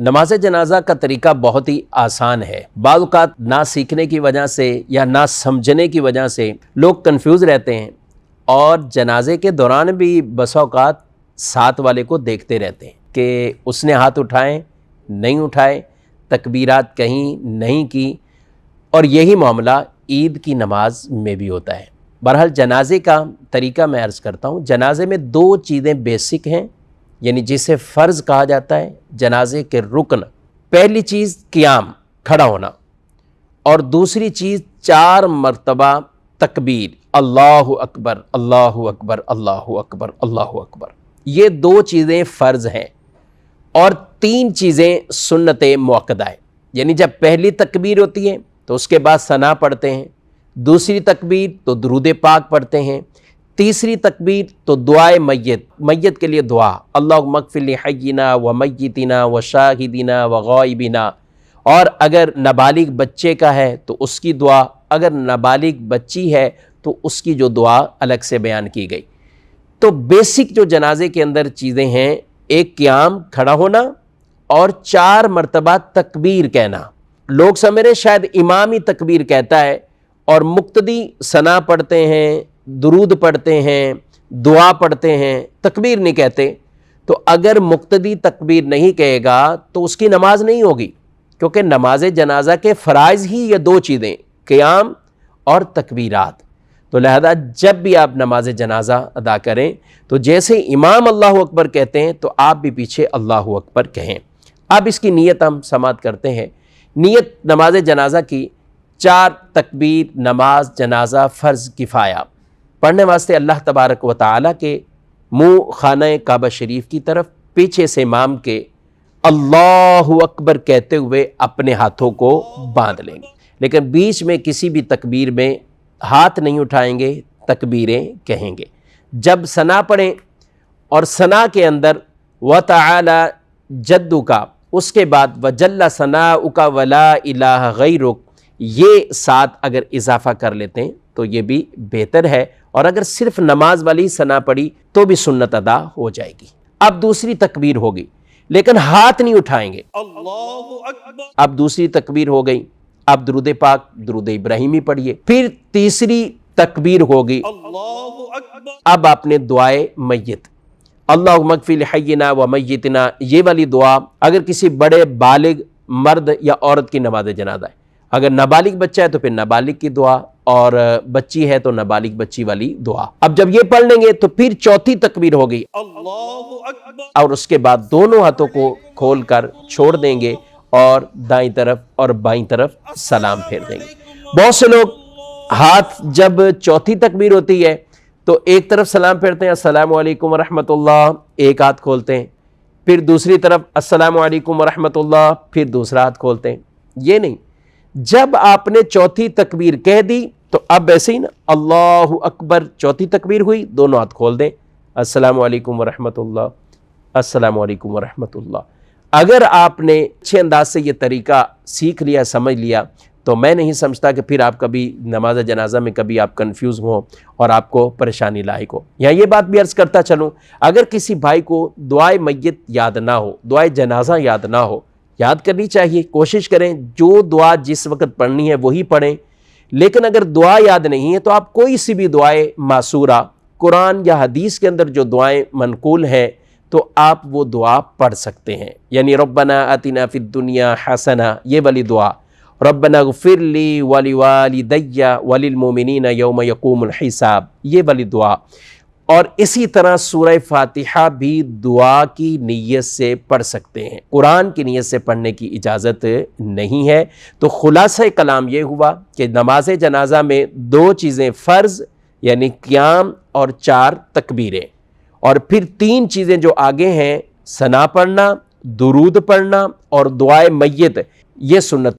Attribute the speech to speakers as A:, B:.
A: نماز جنازہ کا طریقہ بہت ہی آسان ہے۔ بعض اوقات نہ سیکھنے کی وجہ سے یا نہ سمجھنے کی وجہ سے لوگ کنفیوز رہتے ہیں اور جنازے کے دوران بھی بسا اوقات ساتھ والے کو دیکھتے رہتے ہیں کہ اس نے ہاتھ اٹھائے نہیں اٹھائے، تکبیرات کہیں نہیں کی، اور یہی معاملہ عید کی نماز میں بھی ہوتا ہے۔ بہرحال جنازے کا طریقہ میں عرض کرتا ہوں۔ جنازے میں دو چیزیں بیسک ہیں، یعنی جسے فرض کہا جاتا ہے، جنازے کے رکن۔ پہلی چیز قیام، کھڑا ہونا، اور دوسری چیز 4 مرتبہ تکبیر، اللہ اکبر اللہ اکبر اللہ اکبر اللہ اکبر۔ یہ 2 چیزیں فرض ہیں، اور 3 چیزیں سنت مؤکدہ ہے۔ یعنی جب پہلی تکبیر ہوتی ہے تو اس کے بعد ثنا پڑھتے ہیں، دوسری تکبیر تو درود پاک پڑھتے ہیں، تیسری تکبیر تو دعائے میت کے لیے دعا، اللہم اغفر لحینا و میتنا و شاہدنا و غائبنا، اور اگر نابالغ بچے کا ہے تو اس کی دعا، اگر نابالغ بچی ہے تو اس کی جو دعا الگ سے بیان کی گئی۔ تو بیسک جو جنازے کے اندر چیزیں ہیں، ایک قیام، کھڑا ہونا، اور 4 مرتبہ تکبیر کہنا۔ لوگ سمجھ رہے شاید امام ہی تکبیر کہتا ہے اور مقتدی ثنا پڑھتے ہیں، درود پڑھتے ہیں، دعا پڑھتے ہیں، تکبیر نہیں کہتے۔ تو اگر مقتدی تکبیر نہیں کہے گا تو اس کی نماز نہیں ہوگی، کیونکہ نماز جنازہ کے فرائض ہی یہ 2 چیزیں، قیام اور تکبیرات۔ تو لہذا جب بھی آپ نماز جنازہ ادا کریں تو جیسے امام اللہ اکبر کہتے ہیں تو آپ بھی پیچھے اللہ اکبر کہیں۔ اب اس کی نیت ہم سماعت کرتے ہیں۔ نیت نماز جنازہ کی 4 تکبیر نماز جنازہ فرض کفایہ پڑھنے واسطے اللہ تبارک و تعالیٰ کے منہ خانہ کعبہ شریف کی طرف پیچھے سے امام کے اللہ اکبر کہتے ہوئے اپنے ہاتھوں کو باندھ لیں گے، لیکن بیچ میں کسی بھی تکبیر میں ہاتھ نہیں اٹھائیں گے، تکبیریں کہیں گے۔ جب ثنا پڑھیں اور ثنا کے اندر وَتَعَالَى جَدُّكَ، اس کے بعد وَجَلَّ ثَنَاؤُكَ وَلَا إِلَٰهَ غَيْرُكَ، یہ ساتھ اگر اضافہ کر لیتے ہیں تو یہ بھی بہتر ہے، اور اگر صرف نماز والی ثنا پڑھی تو بھی سنت ادا ہو جائے گی۔ اب دوسری تکبیر ہوگی لیکن ہاتھ نہیں اٹھائیں گے، اللہ اکبر۔ اب دوسری تکبیر ہو گئی، اب درود پاک، درود ابراہیمی پڑھیے۔ پھر تیسری تکبیر ہوگی، اللہ اکبر۔ اب آپ نے دعائے میت، اللہم اغفر لحینا و میتنا، یہ والی دعا اگر کسی بڑے بالغ مرد یا عورت کی نماز جنازہ ہے، اگر نابالغ بچہ ہے تو پھر نابالغ کی دعا، اور بچی ہے تو نابالغ بچی والی دعا۔ اب جب یہ پڑھ لیں گے تو پھر چوتھی تکبیر ہوگی، اللہ اکبر، اور اس کے بعد دونوں ہاتھوں کو کھول کر چھوڑ دیں گے اور دائیں طرف اور بائیں طرف سلام پھیر دیں گے۔ بہت سے لوگ ہاتھ جب چوتھی تکبیر ہوتی ہے تو ایک طرف سلام پھیرتے ہیں، السلام علیکم ورحمۃ اللہ، ایک ہاتھ کھولتے ہیں، پھر دوسری طرف السلام علیکم ورحمۃ اللہ، پھر دوسرا ہاتھ کھولتے ہیں۔ یہ نہیں، جب آپ نے چوتھی تکبیر کہہ دی تو اب ایسے ہی نا، اللہ اکبر، چوتھی تکبیر ہوئی، دونوں ہاتھ کھول دیں، السلام علیکم ورحمۃ اللہ، السلام علیکم ورحمۃ اللہ۔ اگر آپ نے اچھے انداز سے یہ طریقہ سیکھ لیا، سمجھ لیا، تو میں نہیں سمجھتا کہ پھر آپ کبھی نماز جنازہ میں کبھی آپ کنفیوز ہوں اور آپ کو پریشانی لاحق ہو۔ یہاں یہ بات بھی عرض کرتا چلوں، اگر کسی بھائی کو دعائے میت یاد نہ ہو، دعائے جنازہ یاد نہ ہو، یاد کرنی چاہیے، کوشش کریں جو دعا جس وقت پڑھنی ہے وہی پڑھیں۔ لیکن اگر دعا یاد نہیں ہے تو آپ کوئی سی بھی دعائے معصورہ، قرآن یا حدیث کے اندر جو دعائیں منقول ہیں تو آپ وہ دعا پڑھ سکتے ہیں۔ یعنی ربنا آتنا فی الدنیا حسنہ، یہ والی دعا، ربنا اغفر لی ولوالدی وللمؤمنین یوم یقوم الحساب، یہ والی دعا۔ اور اسی طرح سورہ فاتحہ بھی دعا کی نیت سے پڑھ سکتے ہیں، قرآن کی نیت سے پڑھنے کی اجازت نہیں ہے۔ تو خلاصہ کلام یہ ہوا کہ نماز جنازہ میں 2 چیزیں فرض، یعنی قیام اور 4 تکبیریں، اور پھر 3 چیزیں جو آگے ہیں، ثنا پڑھنا، درود پڑھنا اور دعائے میت، یہ سنت